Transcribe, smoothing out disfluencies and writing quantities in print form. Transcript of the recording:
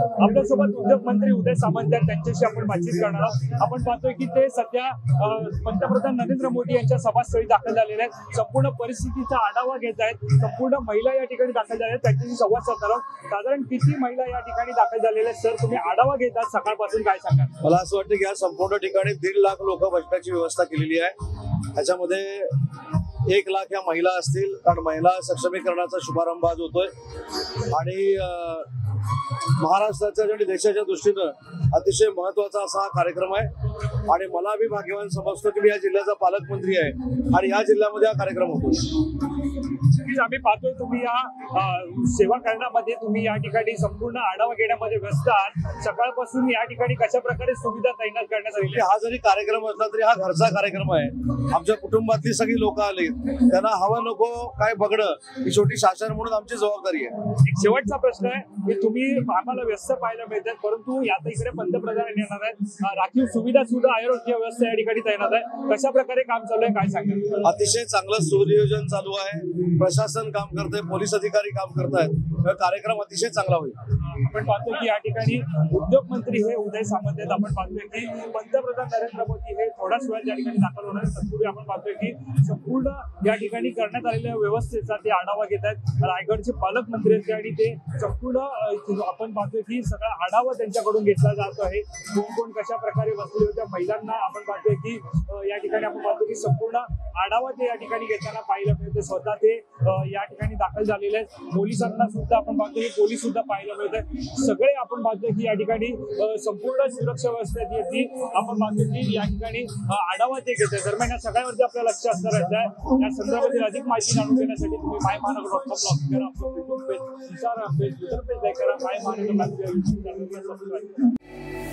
आपल्यासोबत उद्योग मंत्री उदय सामंत आहेत, त्यांच्याशी आपण बातचीत करणार आहोत। आपण पाहतोय की ते सध्या पंतप्रधान नरेंद्र मोदी यांच्या सभास्थळी दाखल झालेले आहेत, संपूर्ण परिस्थितीचा आढावा घेत आहेत, संपूर्ण महिला या ठिकाणी दाखल झाल्या आहेत, त्यांच्याशी संवाद साधणार आहोत। साधारण किती महिला या ठिकाणी दाखल झालेल्या आहेत? सर, तुम्ही आढावा घेतात सकाळपासून, काय सांगाल? मला असं वाटतं की या संपूर्ण ठिकाणी 1.5 लाख लोक बसण्याची व्यवस्था केलेली आहे। त्याच्यामध्ये 1 लाख या महिला असतील, कारण महिला सक्षमीकरणाचा शुभारंभ आज होतोय आणि महाराष्ट्राच्या आणि देशाच्या दृष्टीनं अतिशय महत्वाचा असा हा कार्यक्रम आहे आणि मला मी भाग्यवान समजतो की मी या जिल्ह्याचा पालकमंत्री आहे आणि या जिल्ह्यामध्ये हा कार्यक्रम होतो। आम्ही पाहतोय तुम्ही या सेवा करण्यामध्ये, तुम्ही या ठिकाणी संपूर्ण आढावा घेण्यामध्ये व्यस्त आहात। सकाळपासून या ठिकाणी कशा प्रकारे सुविधा तैनात करण्यात आली? हा जरी कार्यक्रम असला तरी हा घरचा कार्यक्रम आहे। आमच्या कुटुंबातली सगळी लोक आली, त्यांना हवं नको काय बघणं ही छोटी शासन म्हणून आमची जबाबदारी आहे। एक शेवटचा प्रश्न आहे की तुम्ही आम्हाला व्यस्त पाहायला मिळतात, परंतु आता इकडे पंतप्रधान येणार आहेत, राखीव सुविधा सुद्धा आरोग्य व्यवस्था या ठिकाणी तैनात आहे, कशा प्रकारे काम चालू आहे, काय सांगाल? अतिशय चांगलं सुनियोजन चालू आहे, प्रशासन काम करतंय, पोलीस अधिकारी काम करतायत, कार्यक्रम अतिशय चांगला होईल। आपण पाहतो की या ठिकाणी उद्योग मंत्री हे उदय सामंत आहेत। आपण पाहतोय की पंतप्रधान नरेंद्र मोदी हे थोड्याच वेळात या ठिकाणी दाखल होणार आहेत। तत्पूर्वी आपण पाहतोय की संपूर्ण या ठिकाणी करण्यात आलेल्या व्यवस्थेचा ते आढावा घेत आहेत। रायगडचे पालकमंत्री आहेत आणि ते संपूर्ण आपण पाहतोय की सगळा आढावा त्यांच्याकडून घेतला जातो आहे। कोण कोण कशा प्रकारे बसले होत्या महिलांना आपण पाहतोय की या ठिकाणी आपण पाहतो की संपूर्ण आढावा ते या ठिकाणी घेताना पाहायला मिळते। स्वतः ते या ठिकाणी दाखल झालेले आहेत। पोलिसांना सुद्धा आपण पाहतो की पोलीस सुद्धा पाहायला मिळत आहेत। सगळे आपण पाहतो की या ठिकाणी संपूर्ण सुरक्षा व्यवस्था ती आपण पाहतो की या ठिकाणी आढावा ते घेत आहे। दरम्यान या सगळ्यावरती आपलं लक्ष असणार आहे। या संदर्भातील अधिक माहिती जाणून घेण्यासाठी तुम्ही मायमहानगर.com लॉग करा, आपलं Facebook page, Twitter page like करा, मायमहानगर सबस्क्राईब करा।